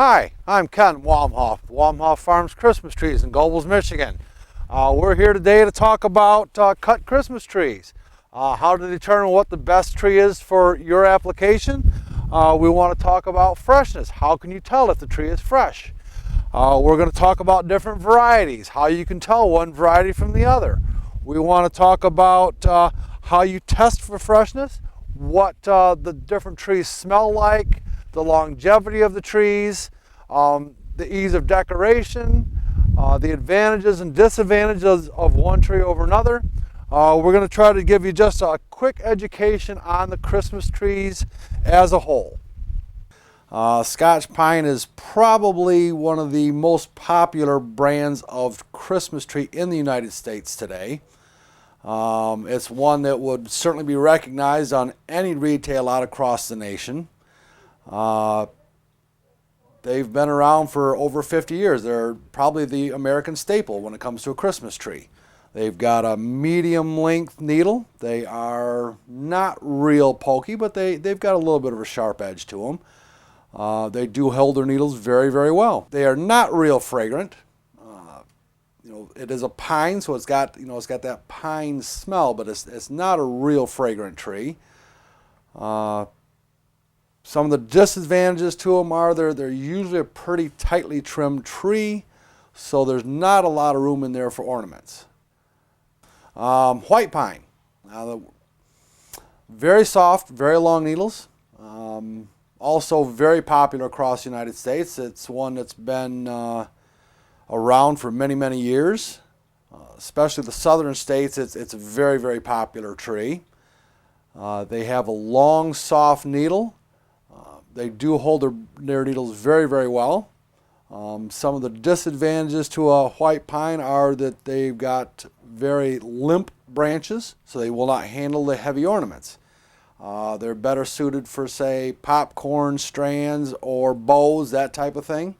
Hi, I'm Ken Wahmoff with Wahmoff Farms Christmas Trees in Gobles, Michigan. We're here today to talk about cut Christmas trees. How to determine what the best tree is for your application. We want to talk about freshness. How can you tell if the tree is fresh? We're going to talk about different varieties, how you can tell one variety from the other. We want to talk about how you test for freshness, what the different trees smell like, the longevity of the trees, the ease of decoration, the advantages and disadvantages of one tree over another. We're going to try to give you just a quick education on the Christmas trees as a whole. Scotch pine is probably one of the most popular brands of Christmas tree in the United States today. It's one that would certainly be recognized on any retail lot across the nation. They've been around for over 50 years. They're probably the American staple when it comes to a Christmas tree. They've got a medium length needle. They are not real pokey, but they've got a little bit of a sharp edge to them. They do hold their needles very, very well. They are not real fragrant. It is a pine, so it's got that pine smell, but it's not a real fragrant tree. Some of the disadvantages to them are they're usually a pretty tightly trimmed tree, so there's not a lot of room in there for ornaments. White pine, very soft, very long needles. Also very popular across the United States. It's one that's been around for many, many years. Especially the southern states, it's a very, very popular tree. They have a long, soft needle. They do hold their needles very, very well. Some of the disadvantages to a white pine are that they've got very limp branches, so they will not handle the heavy ornaments. They're better suited for, say, popcorn strands or bows, that type of thing.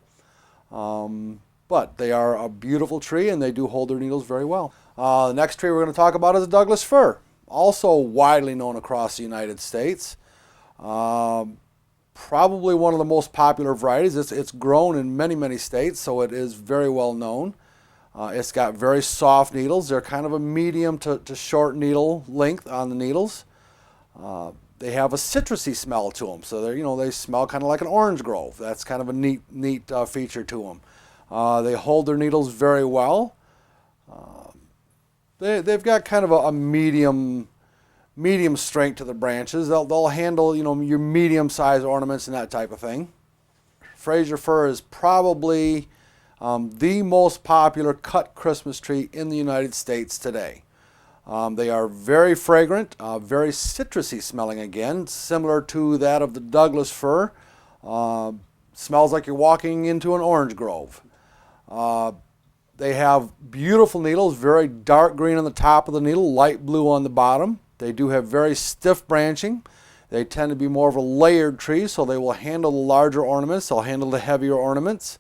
But they are a beautiful tree and they do hold their needles very well. The next tree we're going to talk about is a Douglas fir, also widely known across the United States. Probably one of the most popular varieties. It's grown in many, many states, so it is very well known. It's got very soft needles. They're kind of a medium to short needle length on the needles. They have a citrusy smell to them, so they smell kind of like an orange grove. That's kind of a neat feature to them. They hold their needles very well. They've got kind of a medium strength to the branches. They'll handle your medium-sized ornaments and that type of thing. Fraser fir is probably the most popular cut Christmas tree in the United States today. They are very fragrant, very citrusy smelling again, similar to that of the Douglas fir. Smells like you're walking into an orange grove. They have beautiful needles, very dark green on the top of the needle, light blue on the bottom. They do have very stiff branching. They tend to be more of a layered tree, so they will handle the larger ornaments. They'll handle the heavier ornaments.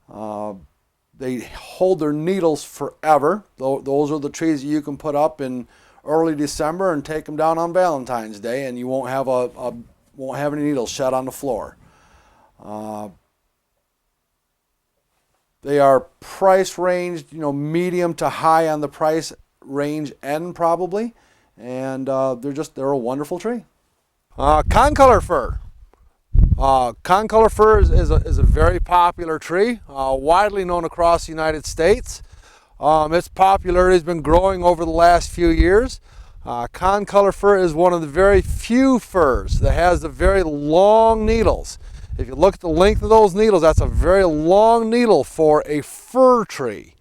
They hold their needles forever. Those are the trees that you can put up in early December and take them down on Valentine's Day, and you won't have any needles shed on the floor. They are price ranged, medium to high on the price range end probably. And they're a wonderful tree. Concolor fir. Concolor fir is a very popular tree, widely known across the United States. Its popularity has been growing over the last few years. Concolor fir is one of the very few firs that has the very long needles. If you look at the length of those needles, that's a very long needle for a fir tree.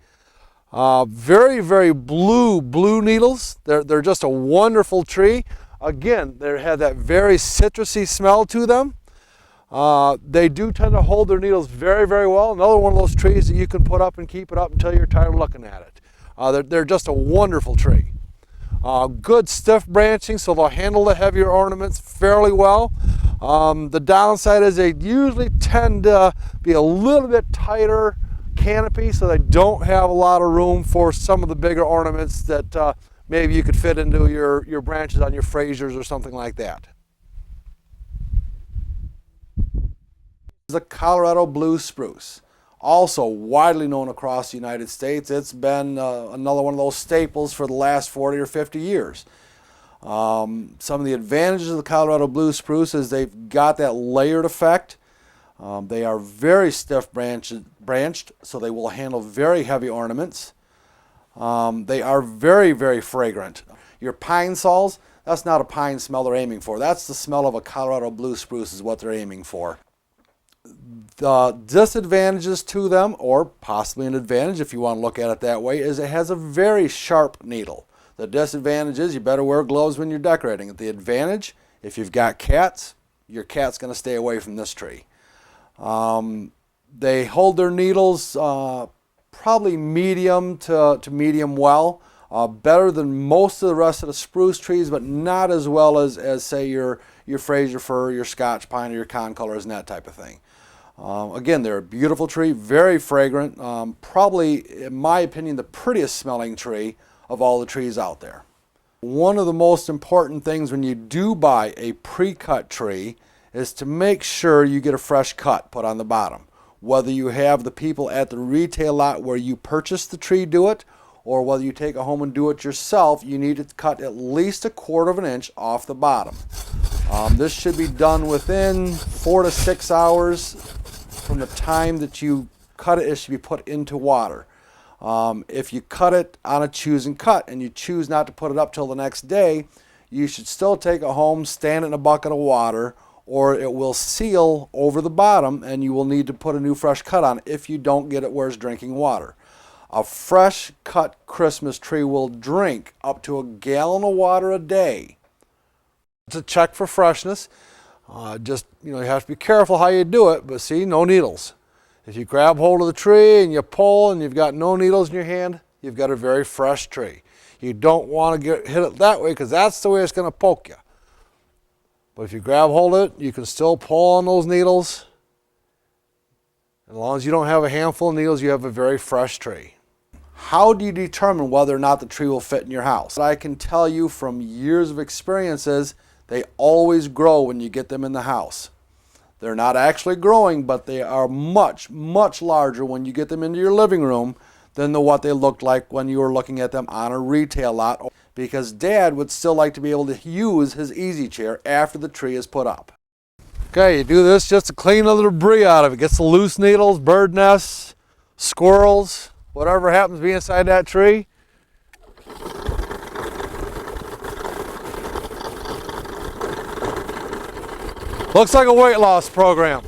Very, very blue needles. They're just a wonderful tree. Again, they have that very citrusy smell to them. They do tend to hold their needles very, very well. Another one of those trees that you can put up and keep it up until you're tired of looking at it. They're just a wonderful tree. Good stiff branching, so they'll handle the heavier ornaments fairly well. The downside is they usually tend to be a little bit tighter canopy, so they don't have a lot of room for some of the bigger ornaments that maybe you could fit into your branches on your Frasers or something like that. The Colorado blue spruce, also widely known across the United States. It's been another one of those staples for the last 40 or 50 years. Some of the advantages of the Colorado blue spruce is they've got that layered effect. They are very stiff branched, so they will handle very heavy ornaments. They are very, very fragrant. Your pine sols, that's not a pine smell they're aiming for. That's the smell of a Colorado blue spruce is what they're aiming for. The disadvantages to them, or possibly an advantage if you want to look at it that way, is it has a very sharp needle. The disadvantage is you better wear gloves when you're decorating it. The advantage, if you've got cats, your cat's going to stay away from this tree. They hold their needles probably medium to medium well. Better than most of the rest of the spruce trees, but not as well as say your Fraser fir, your Scotch pine, or your Concolors and that type of thing. Again, they're a beautiful tree, very fragrant, probably, in my opinion, the prettiest smelling tree of all the trees out there. One of the most important things when you do buy a pre-cut tree is to make sure you get a fresh cut put on the bottom. Whether you have the people at the retail lot where you purchased the tree do it, or whether you take it home and do it yourself, you need to cut at least 1/4 of an inch off the bottom. This should be done within 4 to 6 hours from the time that you cut it. It should be put into water. If you cut it on a choose and cut and you choose not to put it up till the next day, you should still take it home, stand it in a bucket of water, or it will seal over the bottom and you will need to put a new fresh cut on if you don't get it where it's drinking water. A fresh cut Christmas tree will drink up to 1 gallon of water a day. To check for freshness, you have to be careful how you do it, but see, no needles. If you grab hold of the tree and you pull and you've got no needles in your hand, you've got a very fresh tree. You don't want to hit it that way because that's the way it's going to poke you. But if you grab hold of it, you can still pull on those needles. As long as you don't have a handful of needles, you have a very fresh tree. How do you determine whether or not the tree will fit in your house? What I can tell you from years of experience is they always grow when you get them in the house. They're not actually growing, but they are much, much larger when you get them into your living room than what they looked like when you were looking at them on a retail lot, because Dad would still like to be able to use his easy chair after the tree is put up. Okay, you do this just to clean the debris out of it. Gets the loose needles, bird nests, squirrels, whatever happens to be inside that tree. Looks like a weight loss program.